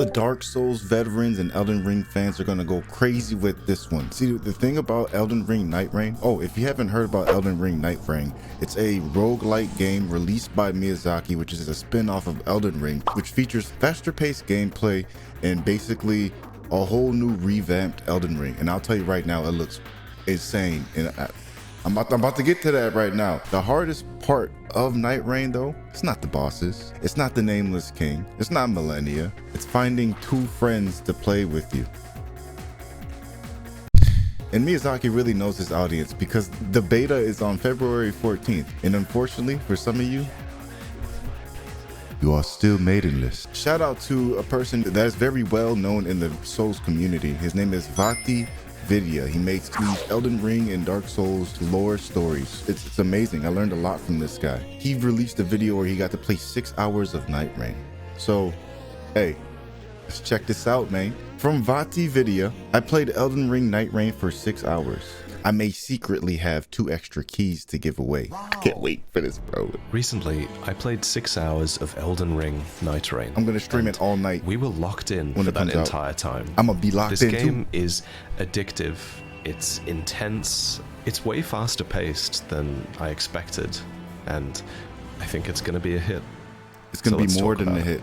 the Dark Souls veterans and Elden Ring fans are gonna go crazy with this one. See, the thing about Elden Ring Nightreign, oh, if you haven't heard about Elden Ring Nightreign, it's a roguelike game released by Miyazaki, which is a spin-off of Elden Ring, which features faster paced gameplay and basically a whole new revamped Elden Ring. And I'll tell you right now, it looks insane. And I'm about to get to that right now. The hardest part of Nightreign though, it's not the bosses, it's not the Nameless King, it's not Millennia, it's finding two friends to play with you. And Miyazaki really knows his audience because the beta is on February 14th. And unfortunately for some of you, you are still maidenless. Shout out to a person that is very well known in the Souls community. His name is VaatiVidya. He makes these Elden Ring and Dark Souls lore stories. It's amazing. I learned a lot from this guy. He released a video where he got to play 6 hours of Nightreign. So, hey, let's check this out, man. From VaatiVidya, I played Elden Ring Nightreign for 6 hours. I may secretly have 2 extra keys to give away. Wow. I can't wait for this, bro. Recently, I played 6 hours of Elden Ring Nightreign. I'm gonna stream it all night. We were locked in for that entire time. I'm gonna be locked in too. This game is addictive. It's intense. It's way faster paced than I expected, and I think it's gonna be a hit. It's gonna be more than a hit.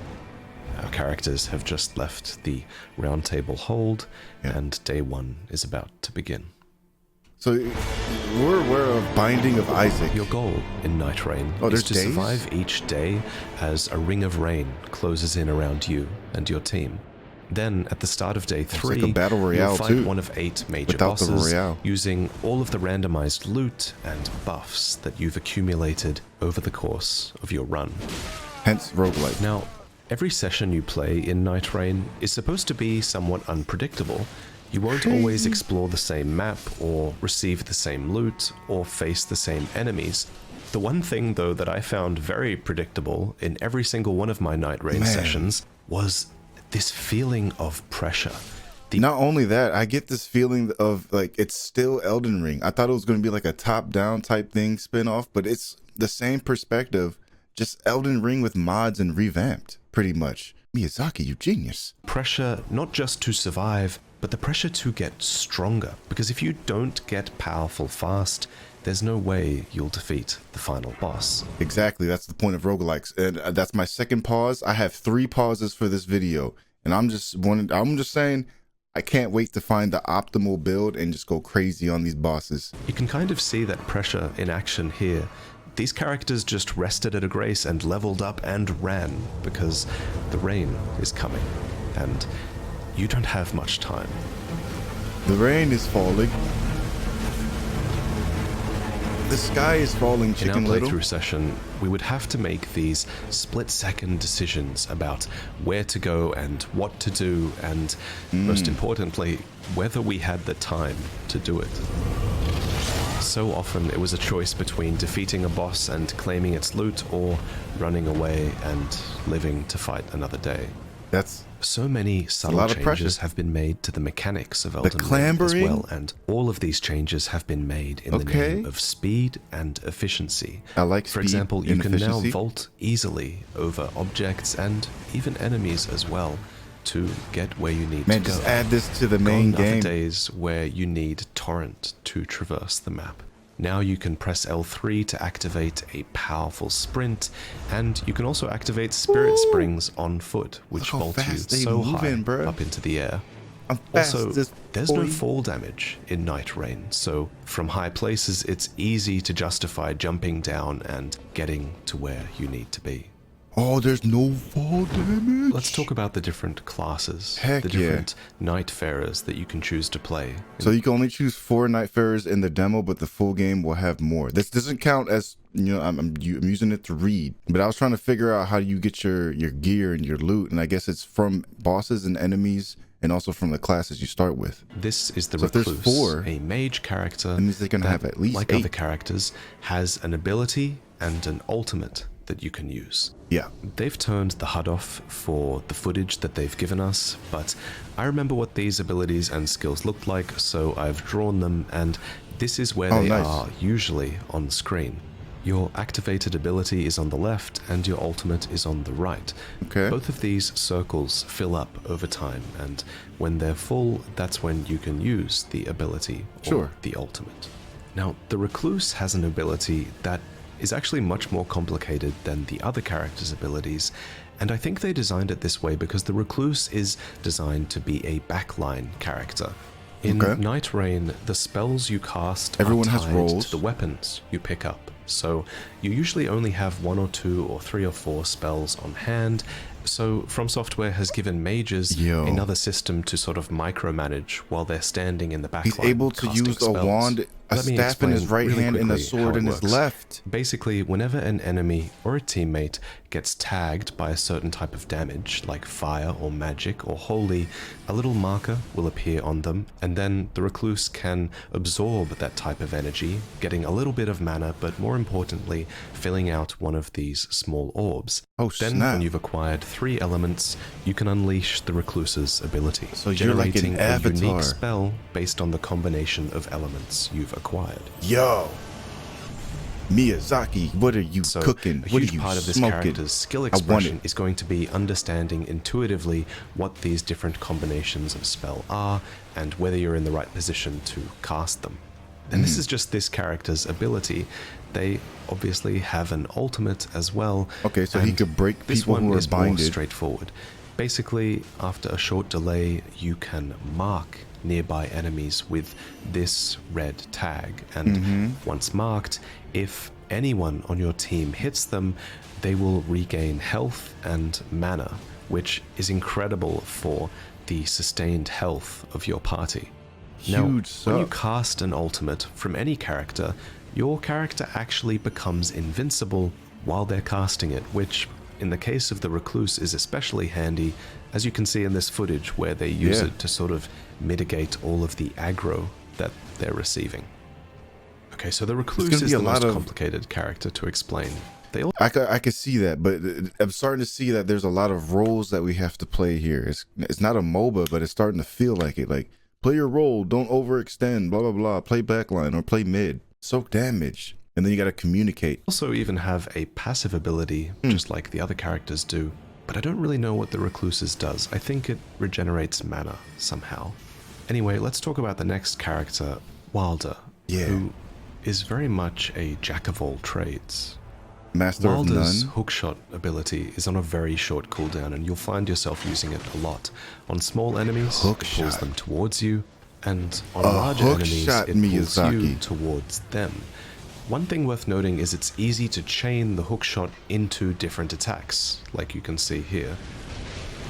Our characters have just left the round table hold, and day 1 is about to begin. So we're aware of Binding of Isaac. Your goal in Nightreign is to survive each day as a ring of rain closes in around you and your team. Then at the start of day 3, like a battle royale you'll fight one of 8 major bosses using all of the randomized loot and buffs that you've accumulated over the course of your run. Hence roguelike. Now, every session you play in Nightreign is supposed to be somewhat unpredictable. You won't always explore the same map, or receive the same loot, or face the same enemies. The one thing, though, that I found very predictable in every single one of my Nightreign sessions was this feeling of pressure. Not only that, I get this feeling of, like, it's still Elden Ring. I thought it was going to be like a top-down type thing, spin-off, but it's the same perspective, just Elden Ring with mods and revamped, pretty much. Miyazaki, you genius. Pressure not just to survive, but the pressure to get stronger. Because if you don't get powerful fast, there's no way you'll defeat the final boss. Exactly, that's the point of roguelikes. And that's my second pause. I have 3 pauses for this video. And I'm just saying, I can't wait to find the optimal build and just go crazy on these bosses. You can kind of see that pressure in action here. These characters just rested at a grace and leveled up and ran because the rain is coming and you don't have much time. The rain is falling. The sky is falling, Chicken Little. In our playthrough session, we would have to make these split-second decisions about where to go and what to do, and most importantly, whether we had the time to do it. So often it was a choice between defeating a boss and claiming its loot, or running away and living to fight another day. That's so many subtle changes have been made to the mechanics of Elden Ring as well, and all of these changes have been made in the name of speed and efficiency. I like speed. For example, you can now vault easily over objects and even enemies as well to get where you need to go. Just add this to the main game. Other days where you need torrent to traverse the map. Now you can press L3 to activate a powerful sprint, and you can also activate spirit springs on foot, which vault you so high up into the air. Also, there's no fall damage in Nightreign, so from high places it's easy to justify jumping down and getting to where you need to be. Oh, there's no fall damage? Let's talk about the different classes, the different Nightfarers that you can choose to play. So you can only choose 4 Nightfarers in the demo, but the full game will have more. This doesn't count as, you know, I'm using it to read, but I was trying to figure out how you get your gear and your loot, and I guess it's from bosses and enemies, and also from the classes you start with. This is the Recluse, if there's 4, a mage character that means they're gonna have at least like 8. Other characters, has an ability and an ultimate that you can use. Yeah. They've turned the HUD off for the footage that they've given us, but I remember what these abilities and skills looked like, so I've drawn them, and this is where they are usually on screen. Your activated ability is on the left and your ultimate is on the right. Okay. Both of these circles fill up over time, and when they're full, that's when you can use the ability or the ultimate. Now, the Recluse has an ability that is actually much more complicated than the other characters' abilities, and I think they designed it this way because the Recluse is designed to be a backline character. In Nightreign, the spells you cast are tied to the weapons you pick up. So you usually only have 1 or 2 or 3 or 4 spells on hand. So From Software has given mages another system to sort of micromanage while they're standing in the backline. He's able to use a wand, a staff in his right hand, and a sword in his left. Basically, whenever an enemy or a teammate gets tagged by a certain type of damage, like fire or magic or holy, a little marker will appear on them, and then the Recluse can absorb that type of energy, getting a little bit of mana, but more importantly, filling out one of these small orbs. Then, when you've acquired 3 elements, you can unleash the Recluse's ability, so you're generating like an avatar. a unique spell based on the combination of elements you've acquired. Yo, Miyazaki, what are you cooking? A huge part of this character's skill expression is going to be understanding intuitively what these different combinations of spell are and whether you're in the right position to cast them. And this is just this character's ability. They obviously have an ultimate as well. Okay, so he could break people who are binded. This one is more straightforward. Basically, after a short delay, you can mark nearby enemies with this red tag. And once marked, if anyone on your team hits them, they will regain health and mana, which is incredible for the sustained health of your party. Now, when you cast an ultimate from any character, your character actually becomes invincible while they're casting it, which in the case of the Recluse is especially handy, as you can see in this footage where they use it to sort of mitigate all of the aggro that they're receiving. Okay, so the Recluse is the most complicated character to explain. I could see that, but I'm starting to see that there's a lot of roles that we have to play here. It's not a MOBA, but it's starting to feel like it. Like, play your role, don't overextend, blah, blah, blah. Play backline or play mid. Soak damage. And then you got to communicate. Also even have a passive ability, just like the other characters do. But I don't really know what the Recluse's does. I think it regenerates mana somehow. Anyway, let's talk about the next character, Wilder, who is very much a jack of all trades. Master of none. Wilder's hookshot ability is on a very short cooldown, and you'll find yourself using it a lot. On small enemies, it pulls them towards you, and on larger enemies, it pulls you towards them. One thing worth noting is it's easy to chain the hookshot into different attacks, like you can see here.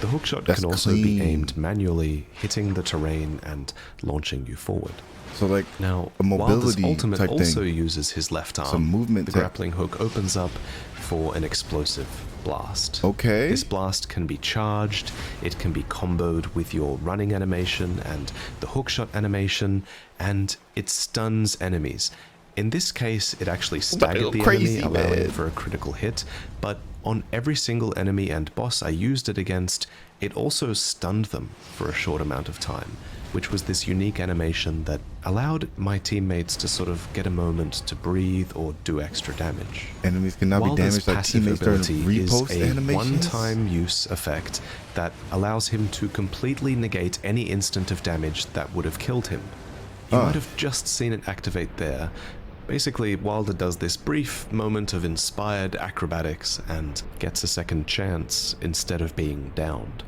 The hookshot can also be aimed manually, hitting the terrain and launching you forward. So like now, a mobility Wilder's ultimate type also thing. uses his left arm. Some movement. The grappling hook opens up for an explosive blast. Okay. This blast can be charged, it can be comboed with your running animation and the hookshot animation, and it stuns enemies. In this case, it actually staggered the enemy, allowing for a critical hit, but on every single enemy and boss I used it against, it also stunned them for a short amount of time, which was this unique animation that allowed my teammates to sort of get a moment to breathe or do extra damage. Enemies cannot be damaged like teammates during repost is a animations. one-time use effect that allows him to completely negate any instant of damage that would have killed him. You might have just seen it activate there. Basically, Wilder does this brief moment of inspired acrobatics and gets a second chance instead of being downed.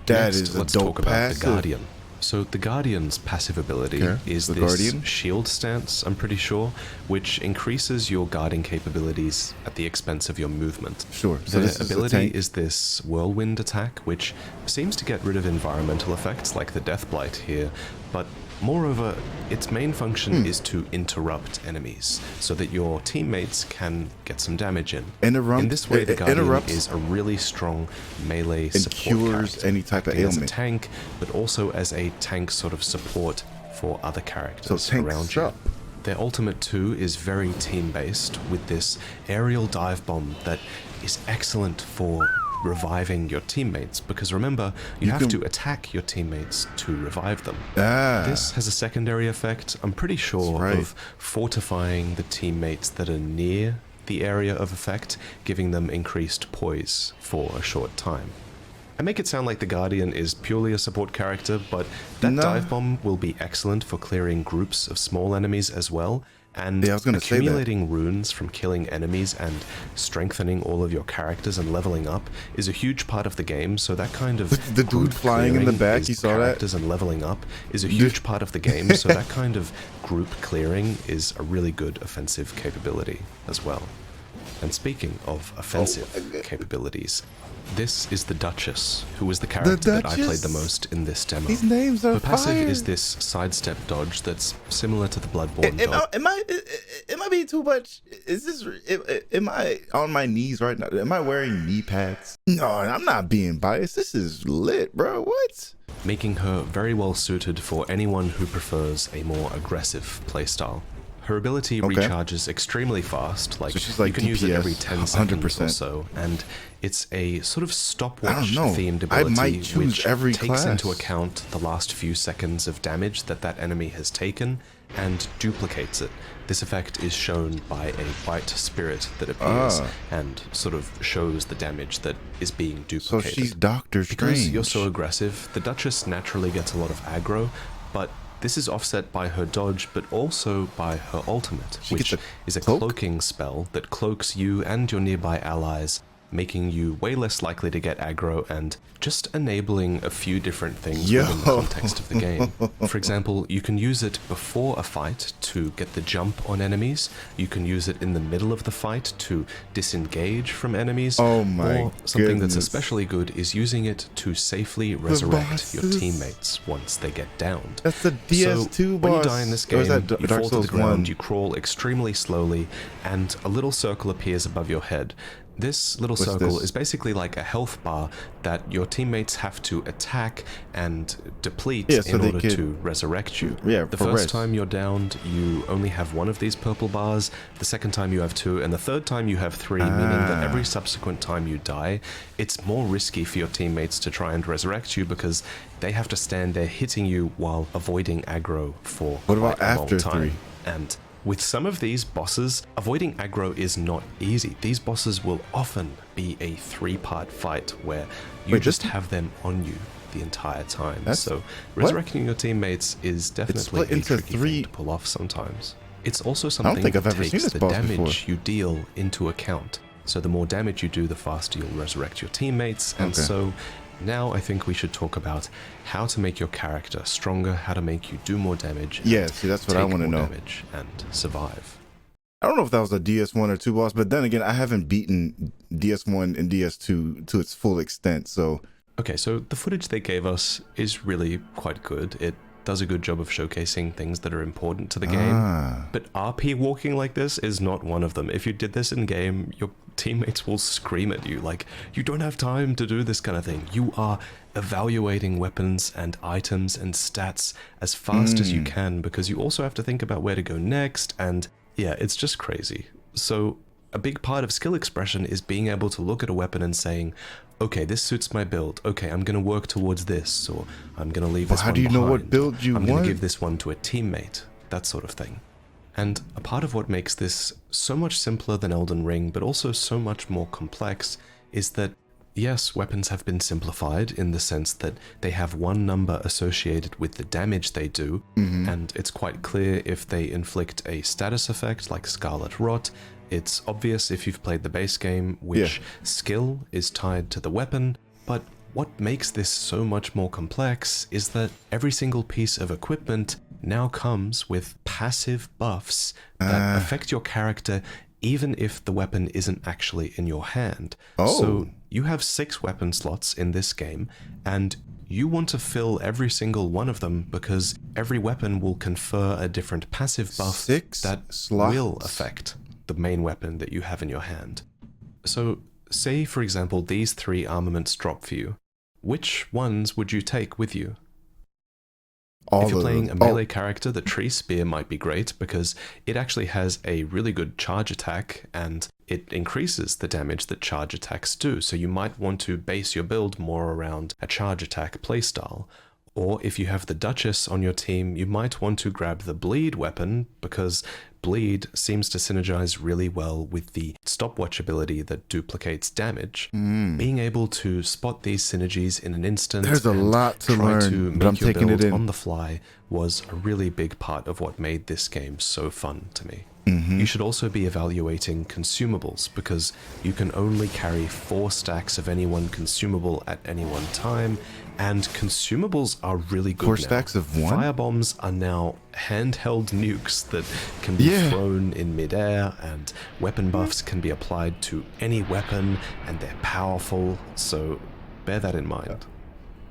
Let's talk about the Guardian. So the Guardian's passive ability is this shield stance, I'm pretty sure, which increases your guarding capabilities at the expense of your movement. So the ability is this whirlwind attack, which seems to get rid of environmental effects like the Death Blight here, but moreover, its main function is to interrupt enemies so that your teammates can get some damage in. In this way, the Guardian is a really strong melee support character, any type of ailment. as a tank, but also as a tank sort of support for other characters around you. Their ultimate too is very team-based with this aerial dive bomb that is excellent for reviving your teammates, because remember, you have to attack your teammates to revive them. This has a secondary effect, I'm pretty sure, of fortifying the teammates that are near the area of effect, giving them increased poise for a short time. I make it sound like the Guardian is purely a support character, but that dive bomb will be excellent for clearing groups of small enemies as well, and accumulating runes from killing enemies and strengthening all of your characters and leveling up is a huge part of the game. So that kind of the dude flying in the back, you saw that? Characters and leveling up is a huge part of the game. So that kind of group clearing is a really good offensive capability as well. And speaking of offensive capabilities, this is the Duchess, who was the character that I played the most in this demo. These names are Her passive fire. is this sidestep dodge that's similar to the Bloodborne dodge. Am I being too much? Is this? Am I on my knees right now? Am I wearing knee pads? No, I'm not being biased. This is lit, bro. What? Making her very well suited for anyone who prefers a more aggressive playstyle. Her ability recharges extremely fast, like, so like you can use it every 10 seconds 100%. or so, and it's a sort of stopwatch themed ability I might choose which every takes class. into account the last few seconds of damage that enemy has taken and duplicates it. This effect is shown by a white spirit that appears and sort of shows the damage that is being duplicated. So she's Doctor Strange. Because you're so aggressive, the Duchess naturally gets a lot of aggro, but this is offset by her dodge, but also by her ultimate, which is a cloaking spell that cloaks you and your nearby allies, making you way less likely to get aggro and just enabling a few different things within the context of the game. For example, you can use it before a fight to get the jump on enemies. You can use it in the middle of the fight to disengage from enemies. Or something that's especially good is using it to safely resurrect your teammates once they get downed. That's the DS2 boss. When you die in this game, you fall to the ground, 1? you crawl extremely slowly, and a little circle appears above your head. This little circle is basically like a health bar that your teammates have to attack and deplete in order to resurrect you. The first time you're downed, you only have one of these purple bars. The second time you have 2, and the third time you have 3, meaning that every subsequent time you die, it's more risky for your teammates to try and resurrect you because they have to stand there hitting you while avoiding aggro for quite a long time. And with some of these bosses, avoiding aggro is not easy. These bosses will often be a 3-part fight where you just have them on you the entire time. So resurrecting your teammates is definitely a tricky thing to pull off sometimes. It's also something that takes the damage you deal into account. So the more damage you do, the faster you'll resurrect your teammates. And so now I think we should talk about how to make your character stronger, how to make you do more damage. Yeah, see, that's what I want to know. Damage and survive. I don't know if that was a DS1 or 2 boss, but then again, I haven't beaten DS1 and DS2 to its full extent, so... Okay, so the footage they gave us is really quite good. It does a good job of showcasing things that are important to the game. But RP walking like this is not one of them. If you did this in game, your teammates will scream at you like, you don't have time to do this kind of thing. You are evaluating weapons and items and stats as fast as you can, because you also have to think about where to go next, and yeah, it's just crazy. So a big part of skill expression is being able to look at a weapon and saying, okay, this suits my build. Okay, I'm going to work towards this, or I'm going to leave this one behind. How do you know what build you want? I'm going to give this one to a teammate, that sort of thing. And a part of what makes this so much simpler than Elden Ring, but also so much more complex, is that, yes, weapons have been simplified in the sense that they have one number associated with the damage they do, and it's quite clear if they inflict a status effect like Scarlet Rot. It's obvious if you've played the base game which skill is tied to the weapon, but what makes this so much more complex is that every single piece of equipment now comes with passive buffs that affect your character even if the weapon isn't actually in your hand. So you have 6 weapon slots in this game, and you want to fill every single one of them because every weapon will confer a different passive buff that will affect the main weapon that you have in your hand. So say, for example, these 3 armaments drop for you. Which ones would you take with you? All If you're of playing them. a melee character, the Tree Spear might be great because it actually has a really good charge attack and it increases the damage that charge attacks do. So you might want to base your build more around a charge attack playstyle. Or if you have the Duchess on your team, you might want to grab the Bleed weapon because Bleed seems to synergize really well with the stopwatch ability that duplicates damage. Being able to spot these synergies in an instant There's a lot to try learn, to but I'm make your taking it build in. on the fly was a really big part of what made this game so fun to me. You should also be evaluating consumables because you can only carry 4 stacks of any one consumable at any one time, and consumables are really good 4 now. stacks of one? Firebombs are now handheld nukes that can be thrown in midair, and weapon buffs can be applied to any weapon, and they're powerful, so bear that in mind.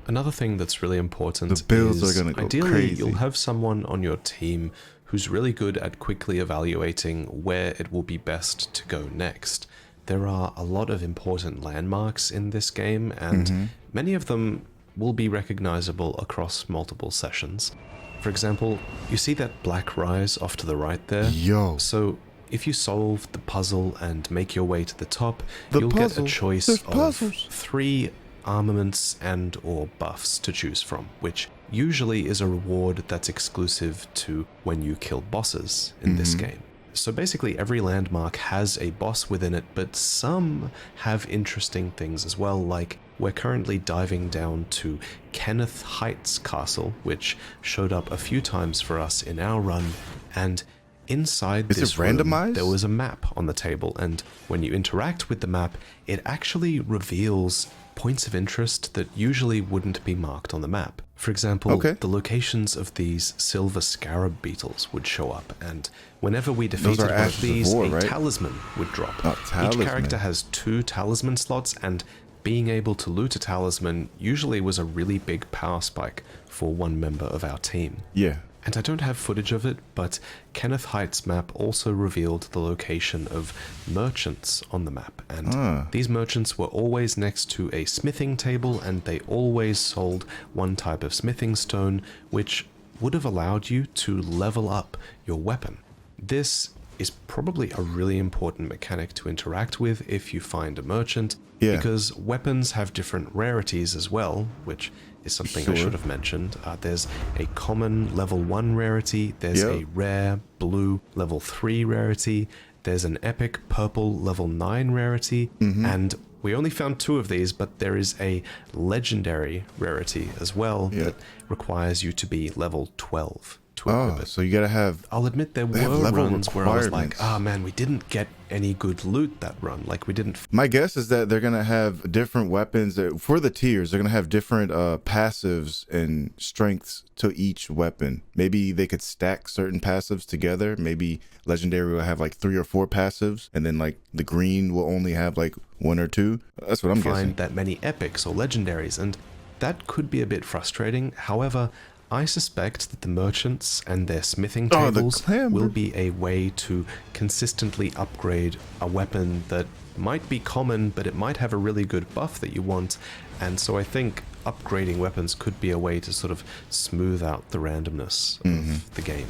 Another thing that's really important The builds is are gonna go ideally crazy. you'll have someone on your team who's really good at quickly evaluating where it will be best to go next. There are a lot of important landmarks in this game, and many of them will be recognizable across multiple sessions. For example, you see that black rise off to the right there? Yo. So if you solve the puzzle and make your way to the top, The you'll puzzle. get a choice There's of puzzles. 3 armaments and or buffs to choose from, which usually is a reward that's exclusive to when you kill bosses in this game. So basically every landmark has a boss within it, but some have interesting things as well, like we're currently diving down to Kenneth Heights Castle, which showed up a few times for us in our run, and inside this room, randomized? there was a map on the table, and when you interact with the map, it actually reveals points of interest that usually wouldn't be marked on the map. For example, the locations of these silver scarab beetles would show up, and whenever we defeated one of Ashes of these, War, a right? talisman would drop. Oh, Each talisman. character has 2 talisman slots, and being able to loot a talisman usually was a really big power spike for one member of our team. Yeah. And I don't have footage of it, but Kenneth Heights map also revealed the location of merchants on the map. And these merchants were always next to a smithing table, and they always sold one type of smithing stone, which would have allowed you to level up your weapon. This is probably a really important mechanic to interact with if you find a merchant, because weapons have different rarities as well, which is something I should have mentioned. There's a common level 1 rarity, there's a rare blue level 3 rarity, there's an epic purple level 9 rarity, and we only found 2 of these, but there is a legendary rarity as well that requires you to be level 12 to equip it. So you gotta have... I'll admit there were runs where I was like, ah man, we didn't get any good loot that run. Like we didn't... My guess is that they're gonna have different weapons for the tiers. They're gonna have different passives and strengths to each weapon. Maybe they could stack certain passives together. Maybe legendary will have like 3 or 4 passives, and then like the green will only have like 1 or 2. That's what I'm guessing. Find that many epics or legendaries, and that could be a bit frustrating. However, I suspect that the merchants and their smithing tables will be a way to consistently upgrade a weapon that might be common, but it might have a really good buff that you want. And so I think upgrading weapons could be a way to sort of smooth out the randomness of the game.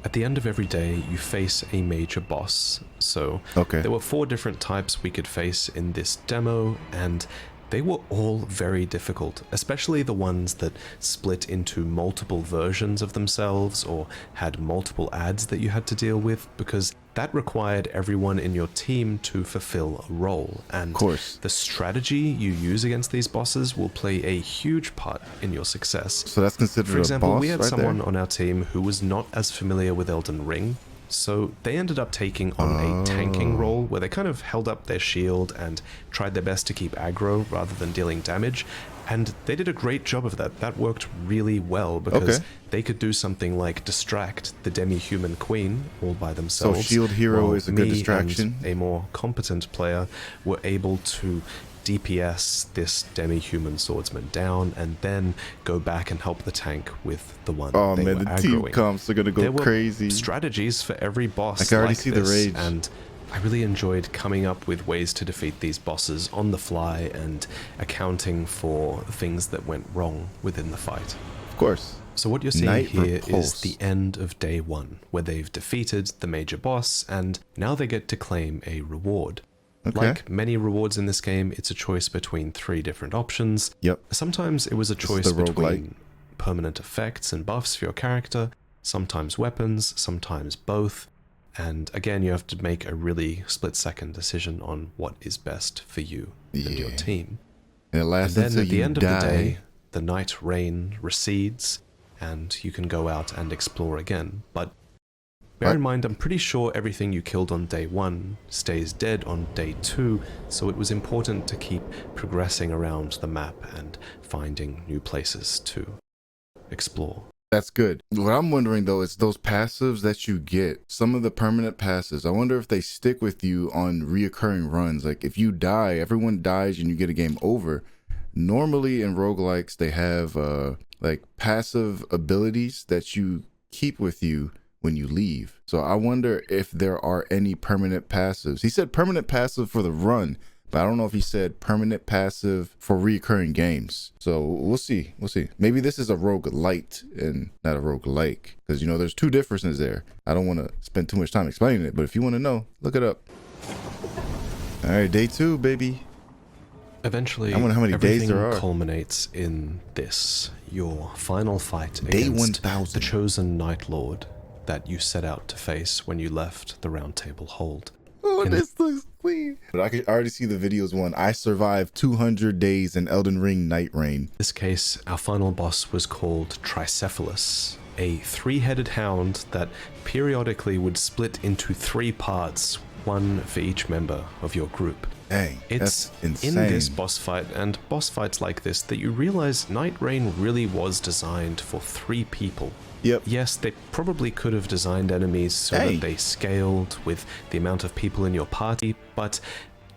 At the end of every day, you face a major boss. So there were 4 different types we could face in this demo, and they were all very difficult, especially the ones that split into multiple versions of themselves or had multiple ads that you had to deal with, because that required everyone in your team to fulfill a role. And the strategy you use against these bosses will play a huge part in your success. So that's considered For example, a boss we had right someone there? on our team who was not as familiar with Elden Ring, so they ended up taking on a tanking role where they kind of held up their shield and tried their best to keep aggro rather than dealing damage. And they did a great job of that. That worked really well because they could do something like distract the demi-human queen all by themselves. So shield hero is a good Me distraction. and a more competent player were able to DPS this demi-human swordsman down and then go back and help the tank with the one they man, were the team aggroing. comps are gonna go There were crazy. Strategies for every boss. I can already like see this, the rage. and I really enjoyed coming up with ways to defeat these bosses on the fly and accounting for things that went wrong within the fight. Of course. So what you're seeing Night here Repulse. is the end of day 1, where they've defeated the major boss, and now they get to claim a reward. Okay. Like many rewards in this game, it's a choice between 3 different options. Yep. Sometimes it was a This is choice the roguelike. between permanent effects and buffs for your character, sometimes weapons, sometimes both. And again, you have to make a really split-second decision on what is best for you and your team. And it lasts And then until at the you end die. of the day, the Nightreign recedes, and you can go out and explore again. But bear in mind, I'm pretty sure everything you killed on day 1 stays dead on day 2, so it was important to keep progressing around the map and finding new places to explore. That's good. What I'm wondering though is those passives that you get, some of the permanent passives, I wonder if they stick with you on reoccurring runs. Like if you die, everyone dies and you get a game over. Normally in roguelikes, they have like passive abilities that you keep with you when you leave. So I wonder if there are any permanent passives. He said permanent passive for the run, but I don't know if he said permanent passive for recurring games. So we'll see. We'll see. Maybe this is a roguelite and not a roguelike, because you know there's 2 differences there. I don't want to spend too much time explaining it, but if you want to know, look it up. All right, day 2, baby. Eventually, I wonder how many days everything there are. culminates in this, your final fight Day against 1000. the chosen Night Lord that you set out to face when you left the Round Table Hold. Oh, this looks clean. But I could already see the videos one. I survived 200 days in Elden Ring Nightreign. In this case, our final boss was called Tricephalus, a 3-headed hound that periodically would split into 3 parts, 1 for each member of your group. Dang, It's that's insane. in this boss fight and boss fights like this that you realize Nightreign really was designed for 3 people. Yep. Yes, they probably could have designed enemies so Hey. that they scaled with the amount of people in your party, but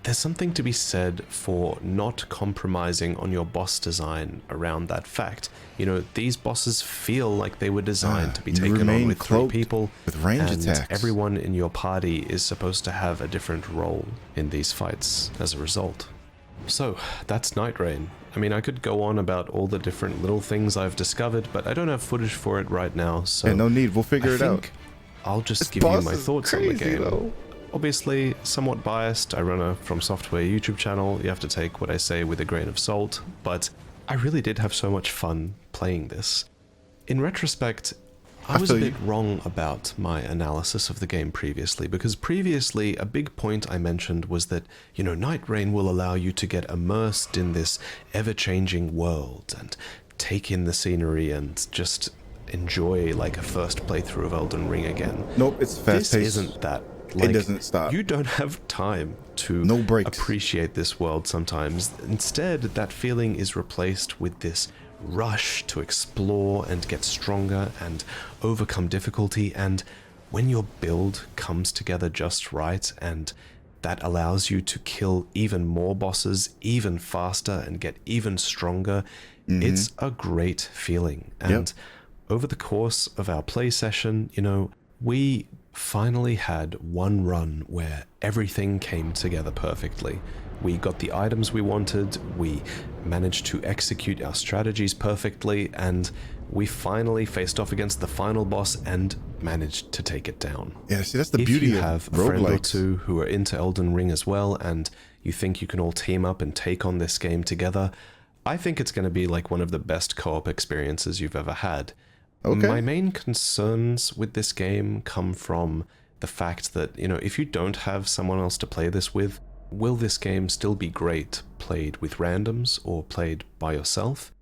there's something to be said for not compromising on your boss design around that fact. You know, these bosses feel like they were designed to be you taken on remain with 3 cloaked people, with range and attacks. everyone in your party is supposed to have a different role in these fights as a result. So, that's Nightreign. I mean, I could go on about all the different little things I've discovered, but I don't have footage for it right now, so Yeah, no need. We'll figure it out. I'll just This give you boss my is thoughts on the crazy, game. though. Obviously, somewhat biased. I run a From Software YouTube channel. You have to take what I say with a grain of salt, but I really did have so much fun playing this. In retrospect, I was a feel bit wrong about my analysis of the game previously, because previously a big point I mentioned was that, you know, Nightreign will allow you to get immersed in this ever-changing world and take in the scenery and just enjoy like a first playthrough of Elden Ring again. Nope, it's fast This paced. isn't that. It doesn't stop. You don't have time to No breaks. appreciate this world sometimes. Instead, that feeling is replaced with this rush to explore and get stronger and overcome difficulty. And when your build comes together just right, and that allows you to kill even more bosses even faster and get even stronger, it's a great feeling. And over the course of our play session, you know, we finally had one run where everything came together perfectly. We got the items we wanted, we managed to execute our strategies perfectly, and we finally faced off against the final boss and managed to take it down. Yeah, see, that's the If beauty you of have a friend or roguelikes. 2 who are into Elden Ring as well, and you think you can all team up and take on this game together, I think it's going to be like one of the best co-op experiences you've ever had. Okay. My main concerns with this game come from the fact that, you know, if you don't have someone else to play this with, will this game still be great played with randoms or played by yourself?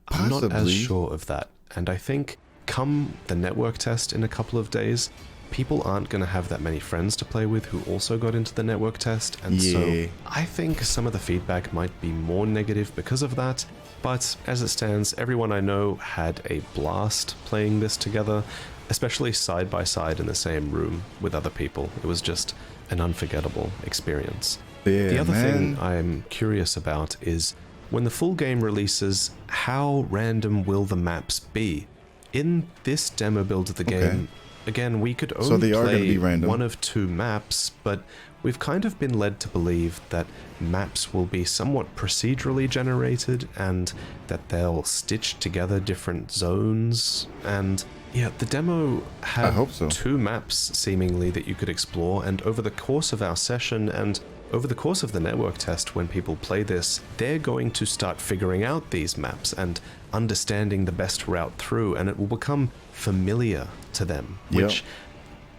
I'm not as Possibly. sure of that. And I think come the network test in a couple of days, people aren't going to have that many friends to play with who also got into the network test. And so Yeah. I think some of the feedback might be more negative because of that. But as it stands, everyone I know had a blast playing this together, especially side by side in the same room with other people. It was just an unforgettable experience. Yeah, The other man. thing I'm curious about is when the full game releases, how random will the maps be? In this demo build of the game, Again, we could So they only are gonna play be random. one of 2 maps, but we've kind of been led to believe that maps will be somewhat procedurally generated and that they'll stitch together different zones. And yeah, the demo had I hope so. 2 maps seemingly that you could explore, and over the course of our session and over the course of the network test, when people play this, they're going to start figuring out these maps and understanding the best route through, and it will become familiar to them, which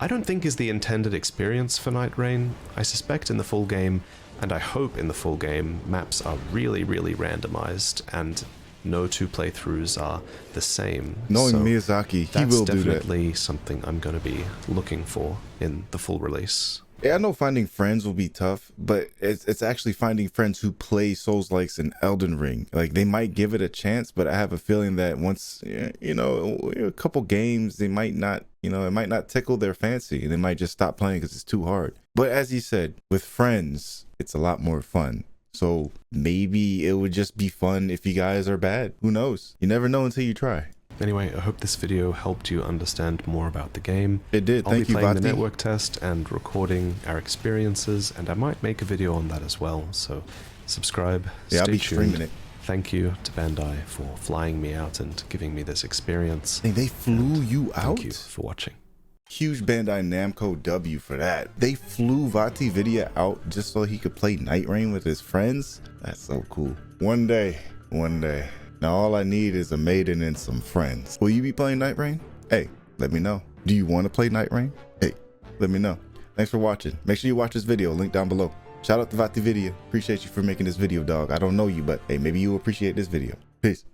I don't think is the intended experience for Nightreign. I suspect in the full game, and I hope in the full game, maps are really, really randomized, and no 2 playthroughs are the same. Knowing So Miyazaki, he that's will do that. definitely something I'm going to be looking for in the full release. Yeah, I know finding friends will be tough, but it's actually finding friends who play Souls-likes in Elden Ring. Like, they might give it a chance, but I have a feeling that once, you know, a couple games, they might not, you know, it might not tickle their fancy, and they might just stop playing because it's too hard. But as you said, with friends, it's a lot more fun. So maybe it would just be fun if you guys are bad. Who knows? You never know until you try. Anyway, I hope this video helped you understand more about the game. It did. I'll Thank be you, playing the Vaati. network test and recording our experiences, and I might make a video on that as well, so subscribe, Yeah, I'll stay be tuned. streaming it. Thank you to Bandai for flying me out and giving me this experience. Dang, they flew you out? Thank you for watching. Huge Bandai Namco W for that. They flew VaatiVidya out just so he could play Nightreign with his friends? That's so cool. One day. Now all I need is a maiden and some friends. Will you be playing Nightreign? Hey, let me know. Do you want to play Nightreign? Hey, let me know. Thanks for watching. Make sure you watch this video, link down below. Shout out to VaatiVidya. Appreciate you for making this video, dog. I don't know you, but hey, maybe you appreciate this video. Peace.